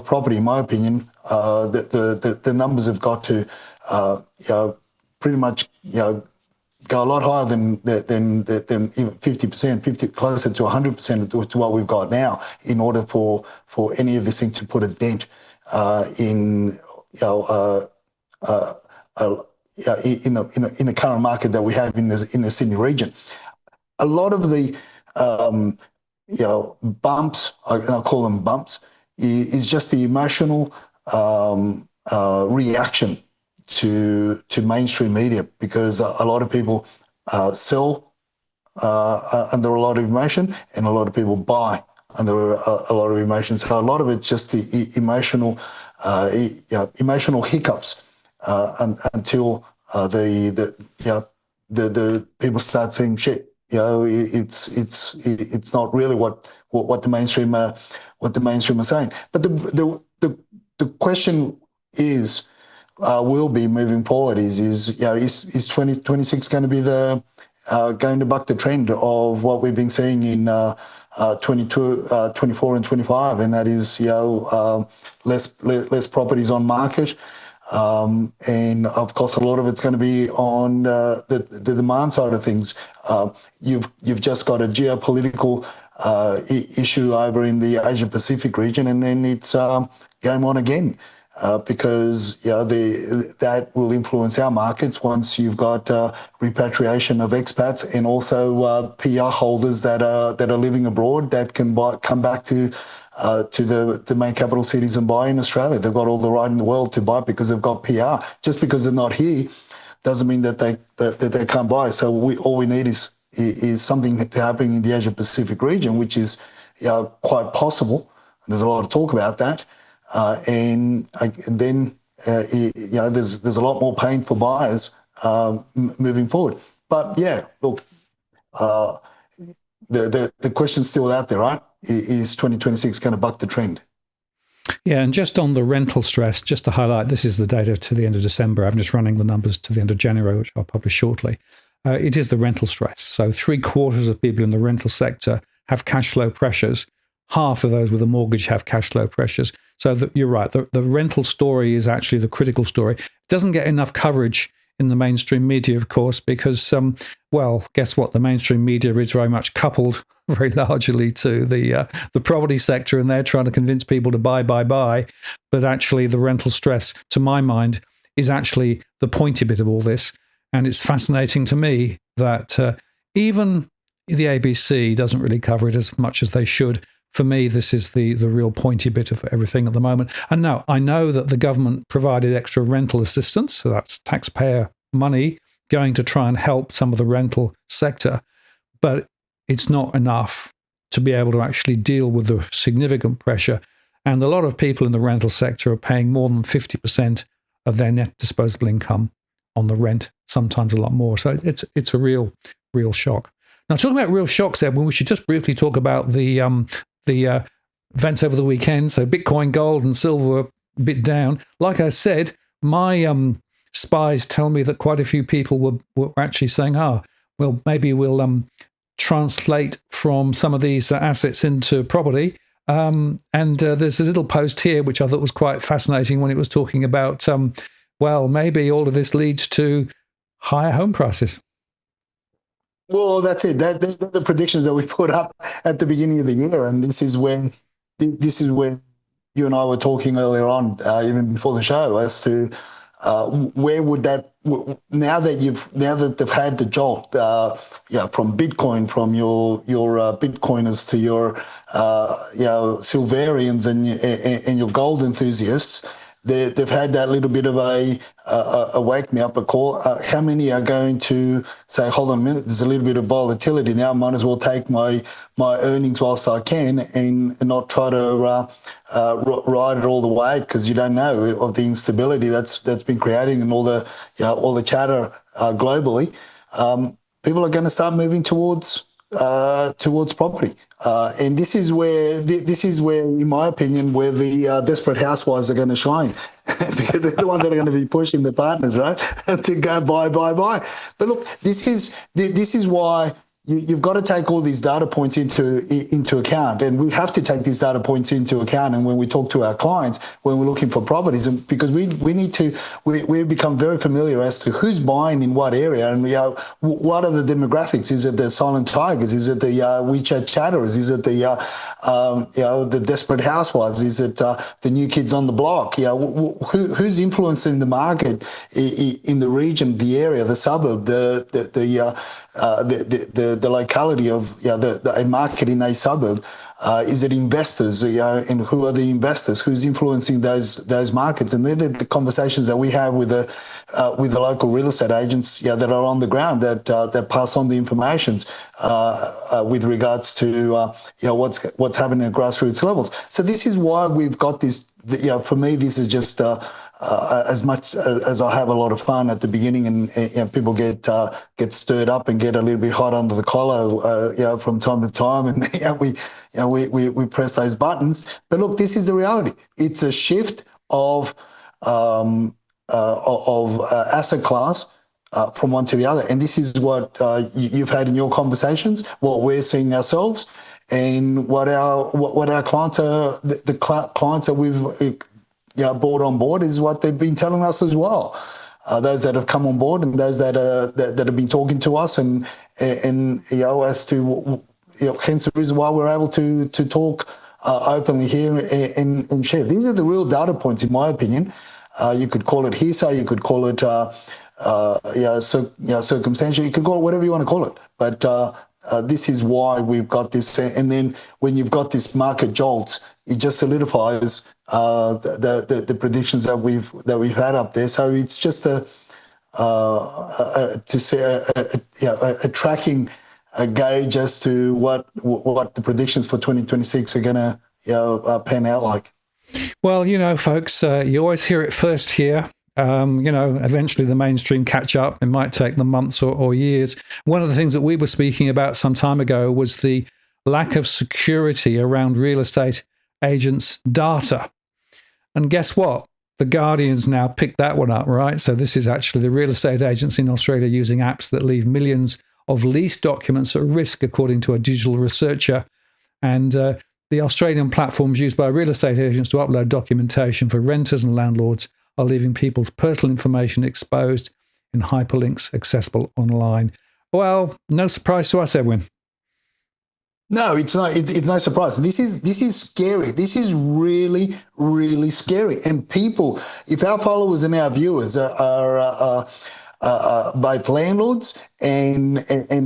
property, in my opinion, the numbers have got to pretty much go a lot higher than even 50%, closer to 100% to what we've got now, in order for any of this thing to put a dent in in the current market that we have in the Sydney region. A lot of the bumps, I'll call them bumps, is just the emotional reaction to mainstream media, because a lot of people sell under a lot of emotion, and a lot of people buy under a lot of emotion. So a lot of it's just the emotional hiccups until the people start saying shit. It's not really what the mainstream are saying. But the question is, will be moving forward is 2026 going to be going to buck the trend of what we've been seeing in 22, 24 and 25, and that is less properties on market. And of course, a lot of it's going to be on the demand side of things. You've just got a geopolitical issue over in the Asia Pacific region, and then it's game on again, because that will influence our markets once you've got repatriation of expats, and also PR holders that are living abroad that can come back to the main capital cities and buy in Australia. They've got all the right in the world to buy because they've got PR. Just because they're not here doesn't mean that they can't buy. So all we need is something to happen in the Asia Pacific region, which is quite possible. There's a lot of talk about that, and then there's a lot more pain for buyers moving forward. But yeah, look, the question's still out there, right? Is 2026 going to buck the trend? Yeah, and just on the rental stress, just to highlight, this is the data to the end of December. I'm just running the numbers to the end of January, which I'll publish shortly. It is the rental stress. So 3/4 of people in the rental sector have cash flow pressures. Half of those with a mortgage have cash flow pressures. So you're right. The rental story is actually the critical story. It doesn't get enough coverage in the mainstream media, of course, because, well, guess what? The mainstream media is very much coupled very largely to the property sector, and they're trying to convince people to buy. But actually, the rental stress, to my mind, is actually the pointy bit of all this. And it's fascinating to me that even the ABC doesn't really cover it as much as they should. For me, this is the real pointy bit of everything at the moment. And now I know that the government provided extra rental assistance, so that's taxpayer money going to try and help some of the rental sector, but it's not enough to be able to actually deal with the significant pressure. And a lot of people in the rental sector are paying more than 50% of their net disposable income on the rent, sometimes a lot more. So it's a real shock. Now, talking about real shocks, Edwin, we should just briefly talk about the events over the weekend. So Bitcoin, gold, and silver were a bit down. Like I said, my spies tell me that quite a few people were actually saying, well, maybe we'll translate from some of these assets into property. And there's a little post here, which I thought was quite fascinating when it was talking about, well, maybe all of this leads to higher home prices. Well, that's it. That's the predictions that we put up at the beginning of the year, and this is when you and I were talking earlier on, even before the show, as to where would that, now that they've had the jolt, from Bitcoin, from your Bitcoiners to your Silverians and your gold enthusiasts. They've had that little bit of a wake me up a call. How many are going to say, hold on a minute, there's a little bit of volatility now, I might as well take my earnings whilst I can and not try to ride it all the way, because you don't know of the instability that's been creating and all the chatter globally. People are going to start moving towards property, and this is where, in my opinion, where the desperate housewives are going to shine, because they're the ones that are going to be pushing the partners, right, to go buy. But look, this is why you've got to take all these data points into account, and we have to take these data points into account. And when we talk to our clients, when we're looking for properties, and because we've become very familiar as to who's buying in what area, and what are the demographics? Is it the silent tigers? Is it the WeChat chatterers? Is it the desperate housewives? Is it the new kids on the block? Who's influencing the market in the region, the area, the suburb, the locality of a market in a suburb? Is it investors? And who are the investors? Who's influencing those markets? And they're the conversations that we have with the local real estate agents that are on the ground that pass on the information with regards to what's happening at grassroots levels. So this is why we've got this. For me, this is just as much as I have a lot of fun at the beginning, and people get stirred up and get a little bit hot under the collar, from time to time, and we press those buttons. But look, this is the reality. It's a shift of asset class from one to the other, and this is what you've had in your conversations, what we're seeing ourselves, and what our clients are, the clients that we've brought on board is what they've been telling us as well. Those that have come on board and those that have been talking to us, and as to hence the reason why we're able to talk openly here and share. These are the real data points, in my opinion. You could call it hearsay, you could call it circumstantial, you could call it whatever you want to call it, but this is why we've got this. And then when you've got this market jolts, it just solidifies the predictions that we've had up there. So it's just a tracking gauge as to what the predictions for 2026 are going to pan out like. Well, folks, you always hear it first here. Eventually the mainstream catch up. It might take them months or years. One of the things that we were speaking about some time ago was the lack of security around real estate agents' data. And guess what? The Guardian's now picked that one up, right? So this is actually the real estate agents in Australia using apps that leave millions of lease documents at risk, according to a digital researcher. And the Australian platforms used by real estate agents to upload documentation for renters and landlords are leaving people's personal information exposed in hyperlinks accessible online. Well, no surprise to us, Edwin. No, it's not. It's no surprise. This is scary. This is really, really scary. And people, if our followers and our viewers are both landlords and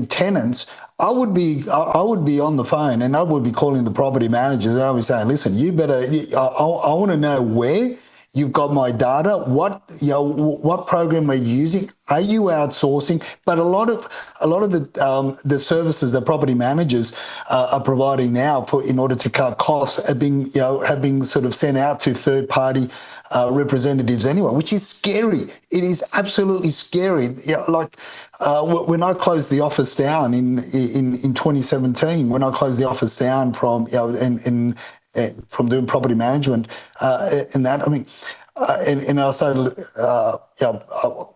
tenants, I would be on the phone and I would be calling the property managers. And I would be saying, listen, you better. I want to know where you've got my data. What program are you using? Are you outsourcing? But a lot of the services that property managers are providing now in order to cut costs have been sort of sent out to third party representatives anyway, which is scary. It is absolutely scary. When I closed the office down in 2017, when I closed the office down from from doing property management and that, I mean, and I started,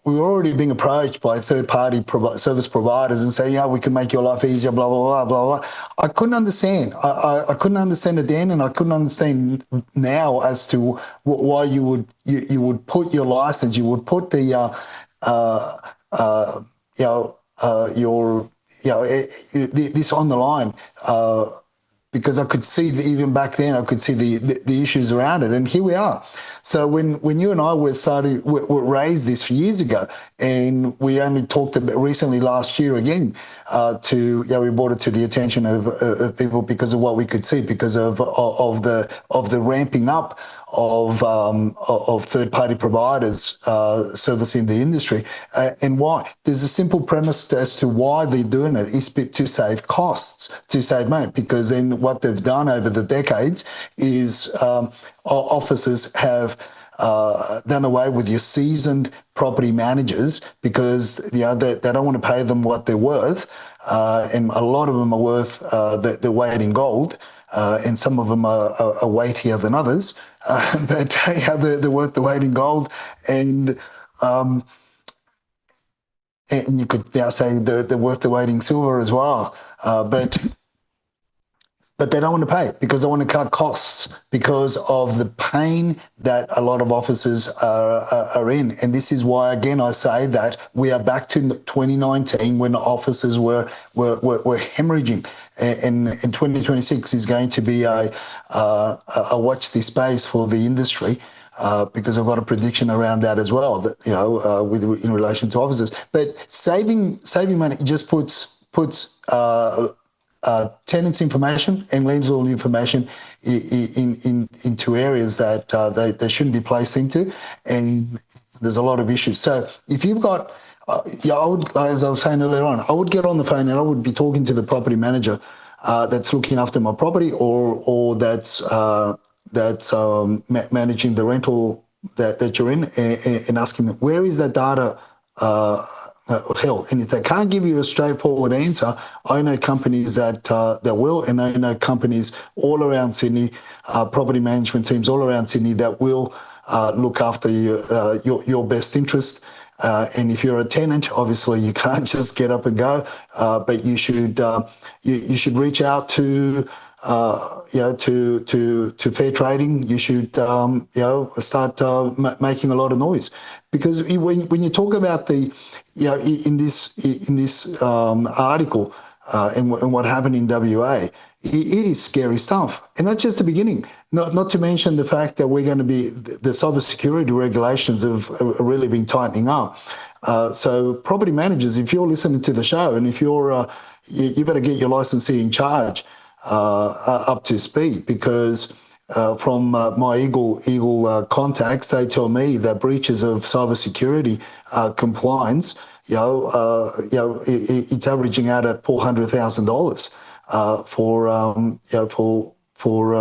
we were already being approached by third-party service providers and say, we can make your life easier, blah, blah, blah, blah, blah. I couldn't understand. I couldn't understand it then, and I couldn't understand now as to why you would put your license, you would put the this on the line. Because I could see even back then, I could see the issues around it, and here we are. So when you and I were raised this years ago, and we only talked about recently last year again, we brought it to the attention of people because of what we could see, because of the ramping up of third-party providers servicing the industry, and why. There's a simple premise as to why they're doing it is to save costs, to save money, because then what they've done over the decades is officers have done away with your seasoned property managers because they don't want to pay them what they're worth, and a lot of them are worth their weight in gold. And some of them are weightier than others, but they're worth the weight in gold. And and you could now say they're worth the weight in silver as well. But they don't want to pay because they want to cut costs because of the pain that a lot of offices are in. And this is why, again, I say that we are back to 2019 when offices were hemorrhaging. And 2026 is going to be a watch this space for the industry. Because I've got a prediction around that as well, that in relation to offices. But saving money just puts tenants' information and landlord information into areas that they shouldn't be placed into, and there's a lot of issues. So if you've got, I would, as I was saying earlier on, I would get on the phone and I would be talking to the property manager that's looking after my property or that's managing the rental that you're in, and asking them, where is that data held? And if they can't give you a straightforward answer, I know companies that will, and I know companies all around Sydney, property management teams all around Sydney that will look after your best interest. And if you're a tenant, obviously you can't just get up and go, but you should reach out to fair trading. You should start making a lot of noise, because when you talk about the in this article and what happened in WA, it is scary stuff, and that's just the beginning. Not to mention the fact that we're going to be the cybersecurity regulations have really been tightening up. So property managers, if you're listening to the show, and if you're you better get your licensee in charge up to speed, because from my Eagle contacts, they tell me that breaches of cybersecurity compliance, it's averaging out at $400,000 for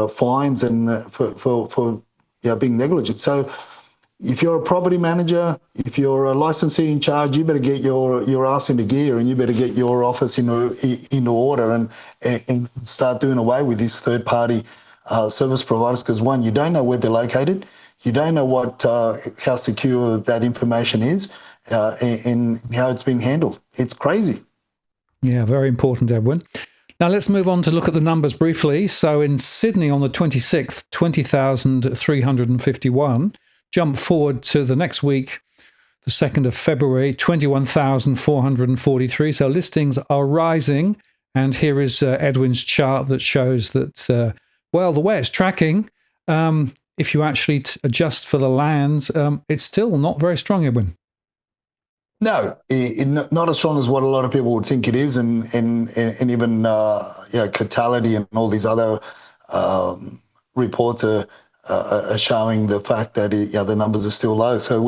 fines and for being negligent. So if you're a property manager, if you're a licensee in charge, you better get your ass into gear, and you better get your office into order and start doing away with these third-party service providers. Because one, you don't know where they're located, you don't know how secure that information is, and how it's being handled. It's crazy. Yeah, very important, Edwin. Now let's move on to look at the numbers briefly. So in Sydney on the 26th, 20,351. Jump forward to the next week, the 2nd of February, 21,443. So listings are rising. And here is Edwin's chart that shows that, the way it's tracking, if you actually adjust for the lands, it's still not very strong, Edwin. No, not as strong as what a lot of people would think it is, and even Catality and all these other reports are showing the fact that the numbers are still low. So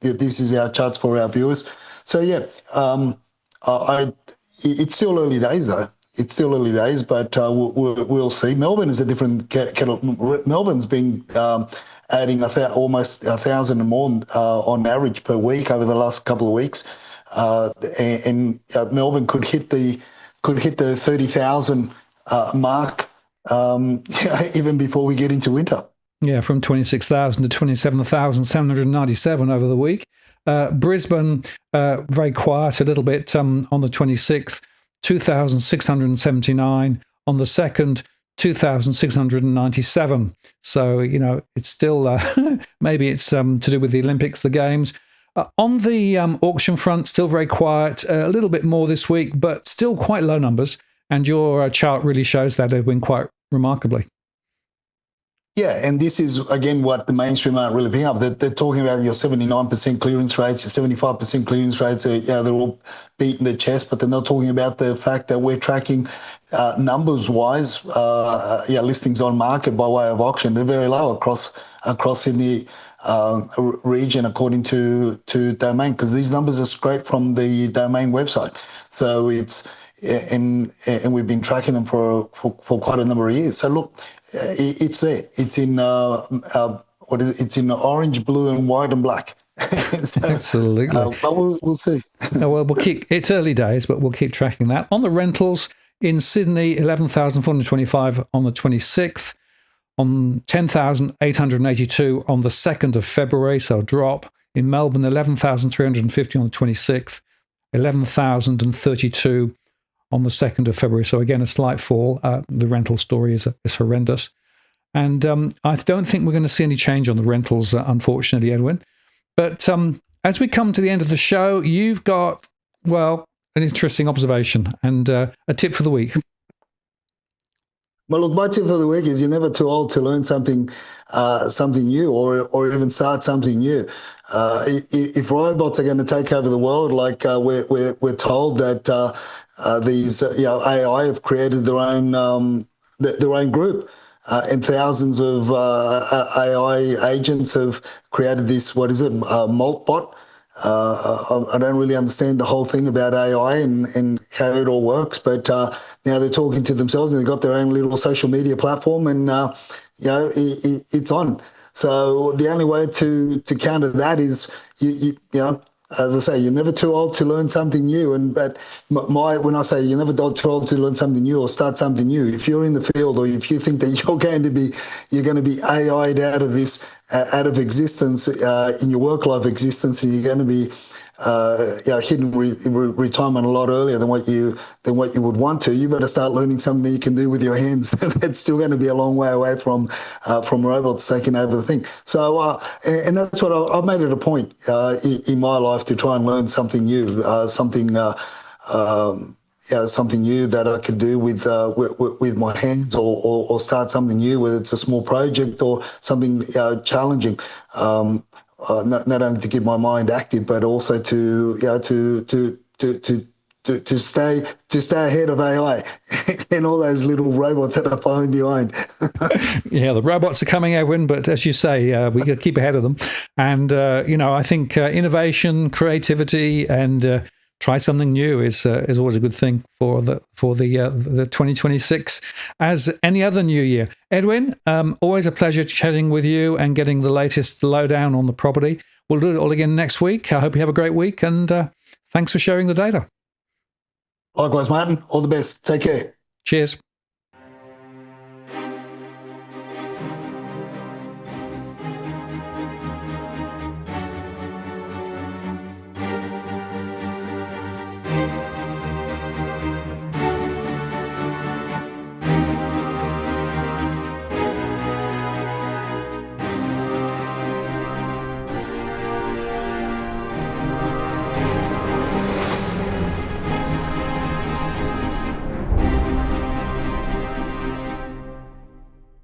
this is our charts for our viewers. So it's still early days though. It's still early days, but we'll see. Melbourne is a different kettle. Melbourne's been adding almost 1,000 and more on average per week over the last couple of weeks, and Melbourne could hit the 30,000 mark even before we get into winter. Yeah, from 26,000 to 27,797 over the week. Brisbane, very quiet a little bit on the 26th, 2,679. On the 2nd, 2,697. So, it's still, maybe it's to do with the Olympics, the Games. On the auction front, still very quiet, a little bit more this week, but still quite low numbers. And your chart really shows that, Edwin, quite remarkably. Yeah, and this is, again, what the mainstream aren't really picking up. They're talking about your 79% clearance rates, your 75% clearance rates. They're all beating their chest, but they're not talking about the fact that we're tracking numbers-wise, listings on market by way of auction. They're very low across in the region according to Domain, because these numbers are straight from the Domain website. So it's... And we've been tracking them for quite a number of years. So look, it's there. It's in it's in orange, blue, and white and black. So, absolutely. But we'll see. Well, it's early days, but we'll keep tracking that. On the rentals in Sydney, 11,425 on the 26th, on 10,882 on the 2nd of February, so a drop. In Melbourne, 11,350 on the 26th. 11,032 on the 2nd of February. So again, a slight fall. The rental story is horrendous. And I don't think we're going to see any change on the rentals, unfortunately, Edwin. But as we come to the end of the show, you've got, well, an interesting observation and a tip for the week. Well, look, my tip for the week is you're never too old to learn something new or even start something new. If robots are going to take over the world, like we're told that these AI have created their own group. And thousands of AI agents have created this, what is it, Maltbot. I don't really understand the whole thing about AI and how it all works, but now they're talking to themselves and they've got their own little social media platform, and it's on. So the only way to counter that is you know. As I say, you're never too old to learn something new. But when I say you're never too old to learn something new or start something new, if you're in the field or if you think that you're going to be AI'd out of this, out of existence in your work life existence, and you're going to be hitting retirement a lot earlier than what you would want to, you better start learning something that you can do with your hands. It's still going to be a long way away from robots taking over the thing. So and that's what I've made it a point in my life to try and learn something new, something new that I could do with my hands, or start something new, whether it's a small project or something challenging. Not only to keep my mind active, but also to stay ahead of AI and all those little robots that are following behind. Yeah, the robots are coming, Edwin, but as you say, we got to keep ahead of them. And I think innovation, creativity, and try something new is always a good thing for the 2026, as any other new year. Edwin, always a pleasure chatting with you and getting the latest lowdown on the property. We'll do it all again next week. I hope you have a great week, and thanks for sharing the data. Likewise, Martin. All the best. Take care. Cheers.